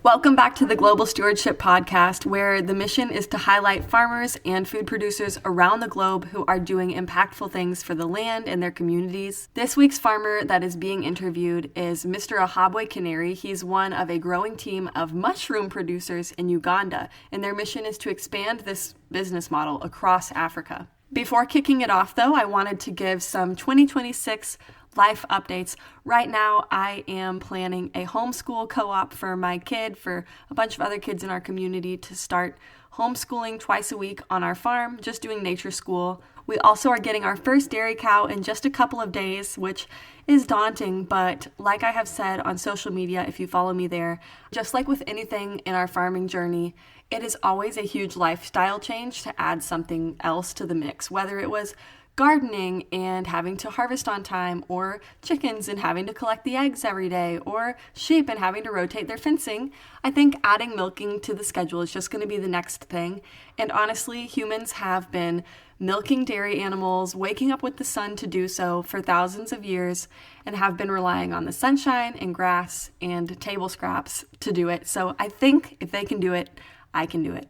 Welcome back to the Global Stewardship Podcast, where the mission is to highlight farmers and food producers around the globe who are doing impactful things for the land and their communities. This week's farmer that is being interviewed is Mr. Ahabwe Canary. He's one of a growing team of mushroom producers in Uganda, and their mission is to expand this business model across Africa. Before kicking it off, though, I wanted to give some 2026 life updates. Right now, I am planning a homeschool co-op for my kid, for a bunch of other kids in our community to start homeschooling twice a week on our farm, just doing nature school. We also are getting our first dairy cow in just a couple of days, which is daunting, but like I have said on social media, if you follow me there, just like with anything in our farming journey, it is always a huge lifestyle change to add something else to the mix, whether it was gardening and having to harvest on time, or chickens and having to collect the eggs every day, or sheep and having to rotate their fencing. I think adding milking to the schedule is just going to be the next thing. And honestly, humans have been milking dairy animals, waking up with the sun to do so for thousands of years, and have been relying on the sunshine and grass and table scraps to do it. So I think if they can do it, I can do it.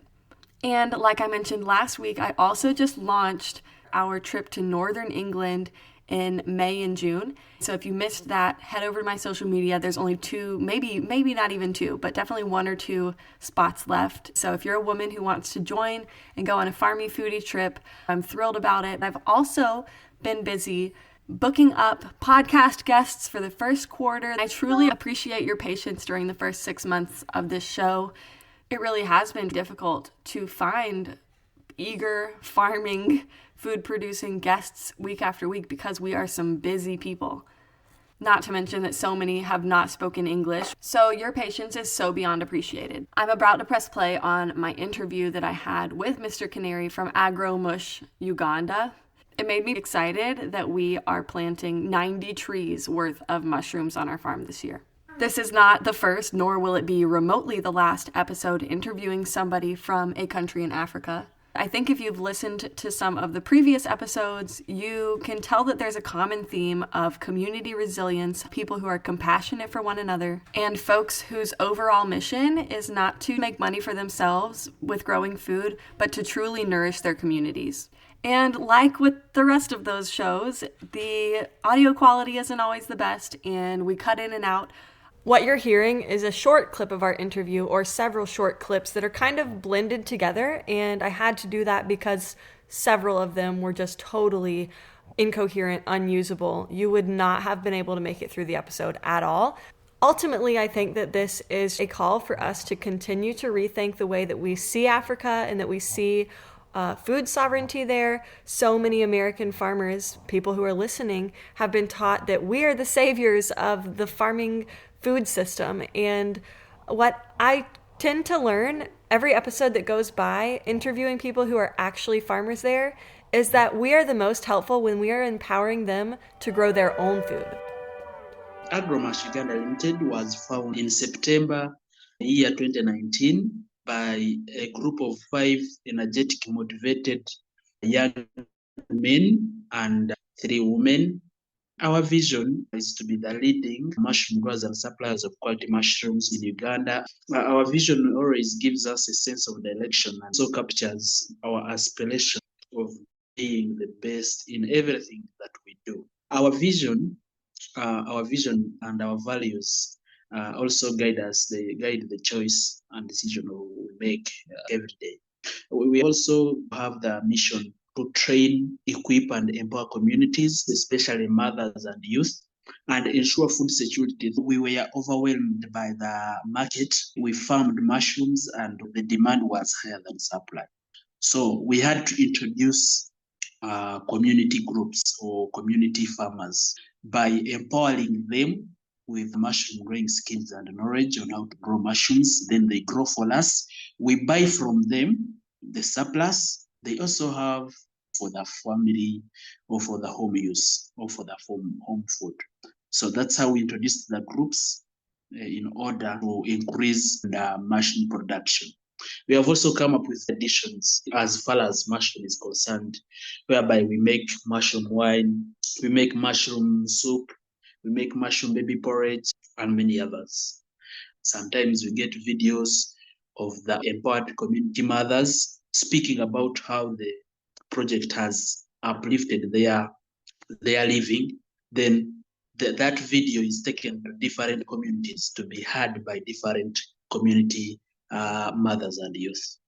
And like I mentioned last week, I also just launched our trip to Northern England in May and June. So if you missed that, head over to my social media. There's only two, maybe not even two, but definitely one or two spots left. So if you're a woman who wants to join and go on a farmy foodie trip, I'm thrilled about it. I've also been busy booking up podcast guests for the first quarter. I truly appreciate your patience during the first 6 months of this show. It really has been difficult to find eager farming, food producing guests week after week because we are some busy people. Not to mention that so many have not spoken English, so your patience is so beyond appreciated. I'm about to press play on my interview that I had with Mr. Canary from Agromush, Uganda. It made me excited that we are planting 90 trees worth of mushrooms on our farm this year. This is not the first, nor will it be remotely the last episode interviewing somebody from a country in Africa. I think if you've listened to some of the previous episodes, you can tell that there's a common theme of community resilience, people who are compassionate for one another, and folks whose overall mission is not to make money for themselves with growing food, but to truly nourish their communities. And like with the rest of those shows, the audio quality isn't always the best, and we cut in and out. What you're hearing is a short clip of our interview, or several short clips that are kind of blended together, and I had to do that because several of them were just totally incoherent, unusable. You would not have been able to make it through the episode at all. Ultimately, I think that this is a call for us to continue to rethink the way that we see Africa and that we see food sovereignty there. So many American farmers, people who are listening, have been taught that we are the saviors of the farming food system. And what I tend to learn every episode that goes by, interviewing people who are actually farmers there, is that we are the most helpful when we are empowering them to grow their own food. Agromush Uganda Limited was founded in September year 2019 by a group of 5 energetic, motivated young men and 3 women. Our vision is to be the leading mushroom growers and suppliers of quality mushrooms in Uganda. Our vision always gives us a sense of direction and so captures our aspiration of being the best in everything that we do. Our vision and our values also guide us. They guide the choice and decision we make every day. We also have the mission to train, equip, and empower communities, especially mothers and youth, and ensure food security. We were overwhelmed by the market. We farmed mushrooms and the demand was higher than supply. So we had to introduce community groups or community farmers by empowering them with mushroom growing skills and knowledge on how to grow mushrooms. Then they grow for us. We buy from them the surplus. They also have for the family or for the home use or for the home food. So that's how we introduced the groups in order to increase the mushroom production. We have also come up with additions as far as mushroom is concerned, whereby we make mushroom wine, we make mushroom soup, we make mushroom baby porridge, and many others. Sometimes we get videos of the empowered community mothers speaking about how the project has uplifted their living. Then that video is taken to different communities to be heard by different community mothers and youth.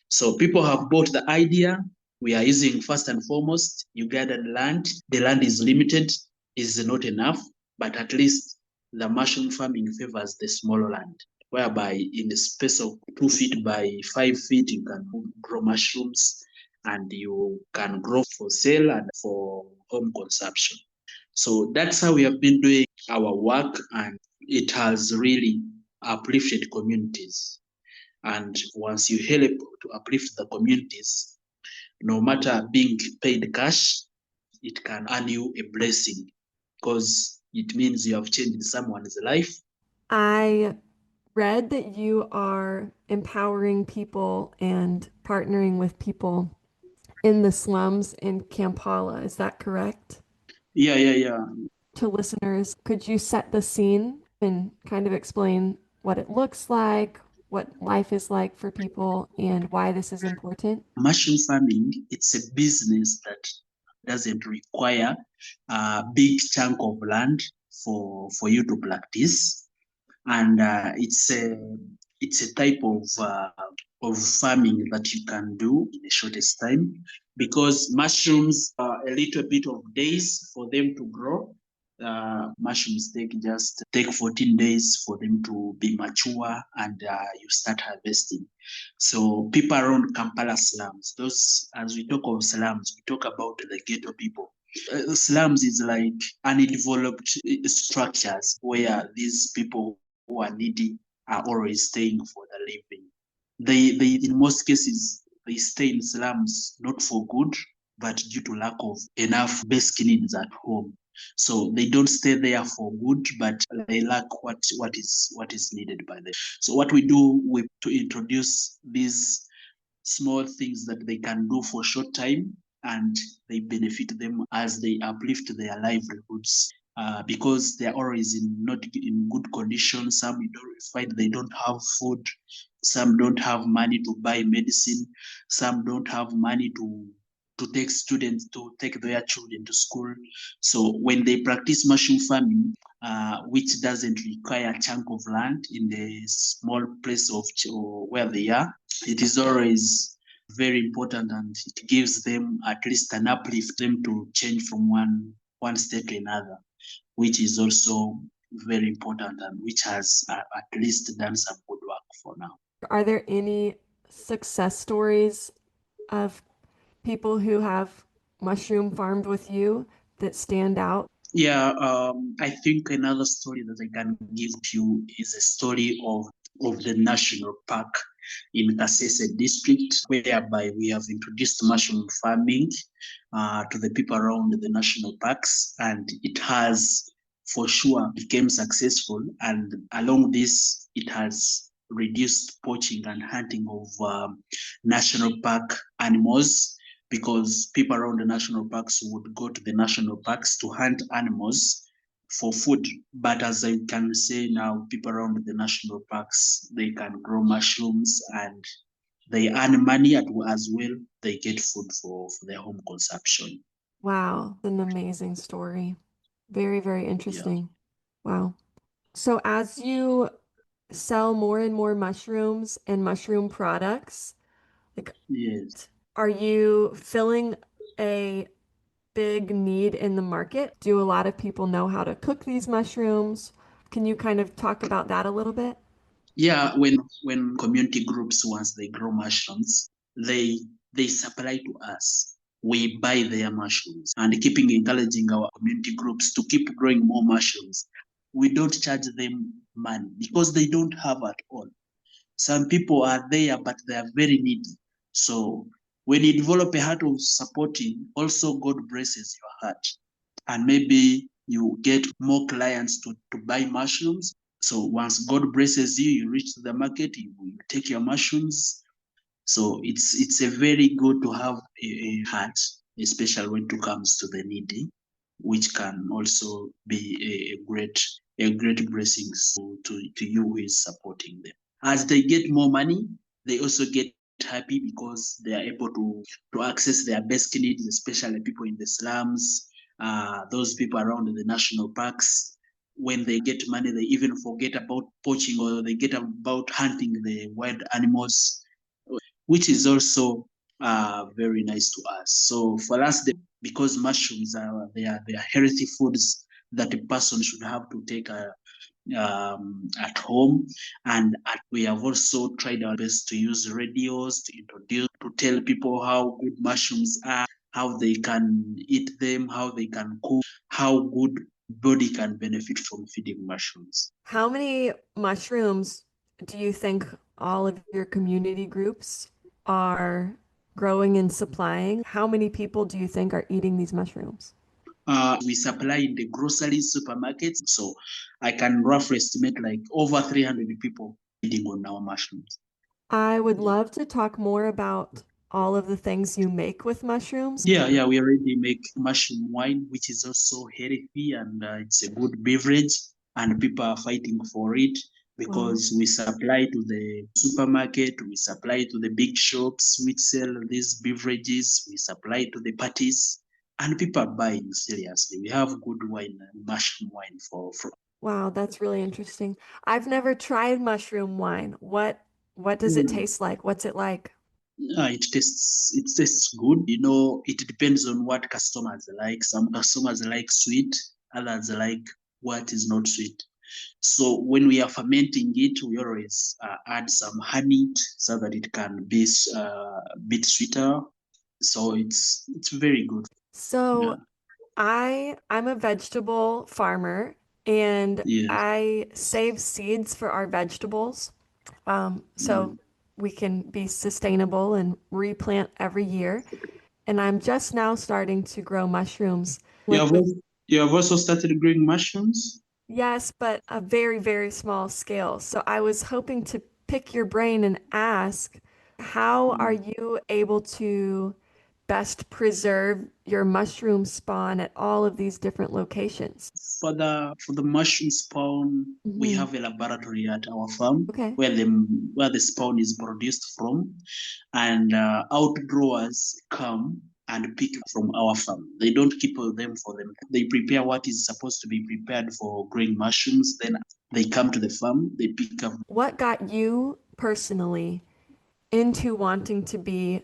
So people have bought the idea. We are using first and foremost Ugandan land. The land is limited, is not enough, but at least the mushroom farming favors the small land, whereby in the space of 2 feet by 5 feet, you can grow mushrooms and you can grow for sale and for home consumption. So that's how we have been doing our work, and it has really uplifted communities. And once you help to uplift the communities, no matter being paid cash, it can earn you a blessing because it means you have changed someone's life. I read that you are empowering people and partnering with people in the slums in Kampala. Is that correct? Yeah. To listeners, could you set the scene and kind of explain what it looks like, what life is like for people, and why this is important? Mushroom farming, it's a business that doesn't require a big chunk of land for you to practice. And it's a type of farming that you can do in the shortest time, because mushrooms are a little bit of days for them to grow. Mushrooms take 14 days for them to be mature, and you start harvesting. So people around Kampala slums, those, as we talk of slums, we talk about the ghetto people. Slums is like undeveloped structures where these people who are needy are always staying for the living. They in most cases they stay in slums not for good, but due to lack of enough basic needs at home. So they don't stay there for good, but they lack what is needed by them. So what we do to introduce these small things that they can do for short time, and they benefit them as they uplift their livelihoods, because they're always not in good condition. Some you don't find they don't have food, some don't have money to buy medicine, some don't have money to take students to take their children to school. So when they practice mushroom farming, which doesn't require a chunk of land in the small place of where they are, it is always very important, and it gives them at least an uplift them to change from one state to another, which is also very important, and which has at least done some good work for now. Are there any success stories of people who have mushroom farmed with you that stand out? Yeah, I think another story that I can give to you is a story of the national park in Kasese district, whereby we have introduced mushroom farming to the people around the national parks, and it has for sure became successful. And along this, it has reduced poaching and hunting of national park animals, because people around the national parks would go to the national parks to hunt animals for food. But as I can say now, people around the national parks, they can grow mushrooms and they earn money as well. They get food for their home consumption. Wow, an amazing story. Very, very Yeah. interesting. Wow. So as you sell more and more mushrooms and mushroom products, like, Yes. are you filling a big need in the market? Do a lot of people know how to cook these mushrooms? Can you kind of talk about that a little bit? Yeah, when community groups, once they grow mushrooms, they supply to us. We buy their mushrooms, and keeping encouraging our community groups to keep growing more mushrooms. We don't charge them money because they don't have at all. Some people are there, but they are very needy. So when you develop a heart of supporting, also God blesses your heart. And maybe you get more clients to buy mushrooms. So once God blesses you, you reach the market, you take your mushrooms. So it's a very good to have a heart, especially when it comes to the needy, which can also be a great a great blessings to you who is supporting them. As they get more money, they also get happy because they are able to access their basic needs, especially people in the slums, those people around the national parks. When they get money, they even forget about poaching or they get about hunting the wild animals, which is also very nice to us. So for us, because mushrooms they are healthy foods that a person should have to take at home, and we have also tried our best to use radios to introduce to tell people how good mushrooms are, how they can eat them, how they can cook, how good body can benefit from feeding mushrooms. How many mushrooms do you think all of your community groups are growing and supplying? How many people do you think are eating these mushrooms? We supply in the grocery supermarkets, so I can roughly estimate like over 300 people eating on our mushrooms. I would Yeah. love to talk more about all of the things you make with mushrooms. Yeah, we already make mushroom wine, which is also healthy and it's a good beverage, and people are fighting for it Wow. because we supply to the supermarket, we supply to the big shops which sell these beverages, we supply to the parties, and people are buying seriously. We have good wine, mushroom wine for Wow, that's really interesting. I've never tried mushroom wine. What does it Mm. taste like? What's it like? It tastes good. It depends on what customers like. Some customers like sweet, others like what is not sweet. So when we are fermenting it, we always add some honey so that it can be a bit sweeter. So it's very good. Yeah. So I'm a vegetable farmer and Yes. I save seeds for our vegetables. So Mm. we can be sustainable and replant every year. And I'm just now starting to grow mushrooms. You Like have with also, you have also started growing mushrooms. yes, but a very, very small scale. So I was hoping to pick your brain and ask, how are Mm. you able to best preserve your mushroom spawn at all of these different locations? For the mushroom spawn, we Hmm. have a laboratory at our farm Okay. where the spawn is produced from, and outgrowers come and pick from our farm. They don't keep them for them. They prepare what is supposed to be prepared for growing mushrooms. Then they come to the farm. They pick up. What got you personally into wanting to be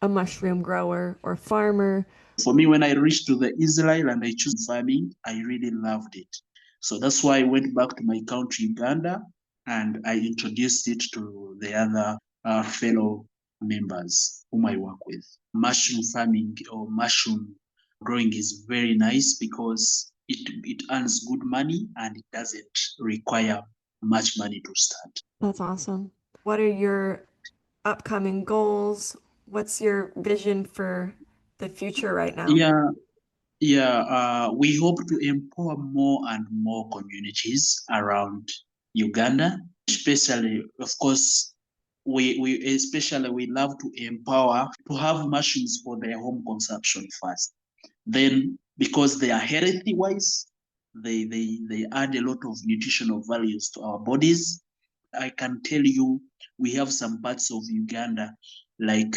a mushroom grower or farmer? For me, when I reached to the Israel and I chose farming, I really loved it. So that's why I went back to my country, Uganda, and I introduced it to the other fellow members whom I work with. Mushroom farming or mushroom growing is very nice because it earns good money and it doesn't require much money to start. That's awesome. What are your upcoming goals? What's your vision for the future right now? Yeah, we hope to empower more and more communities around Uganda, especially, of course, we love to empower to have mushrooms for their home consumption first. Then, because they are healthy wise, they add a lot of nutritional values to our bodies. I can tell you, we have some parts of Uganda, like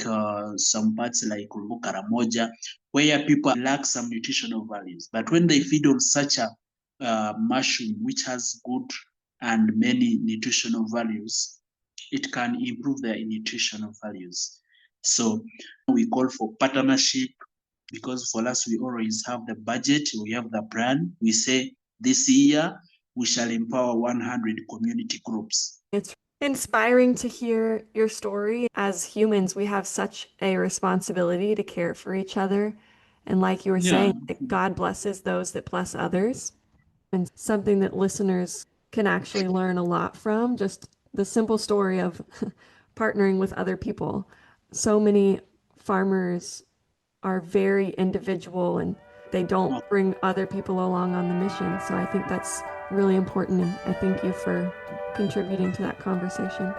some parts like Karamoja, where people lack some nutritional values. But when they feed on such a mushroom, which has good and many nutritional values, it can improve their nutritional values. So we call for partnership because for us, we always have the budget, we have the plan. We say this year we shall empower 100 community groups. It's inspiring to hear your story. As humans, we have such a responsibility to care for each other. And like you were Yeah, saying, that God blesses those that bless others. And something that listeners can actually learn a lot from, just the simple story of partnering with other people. So many farmers are very individual and they don't bring other people along on the mission. So I think that's really important. And I thank you for contributing to that conversation.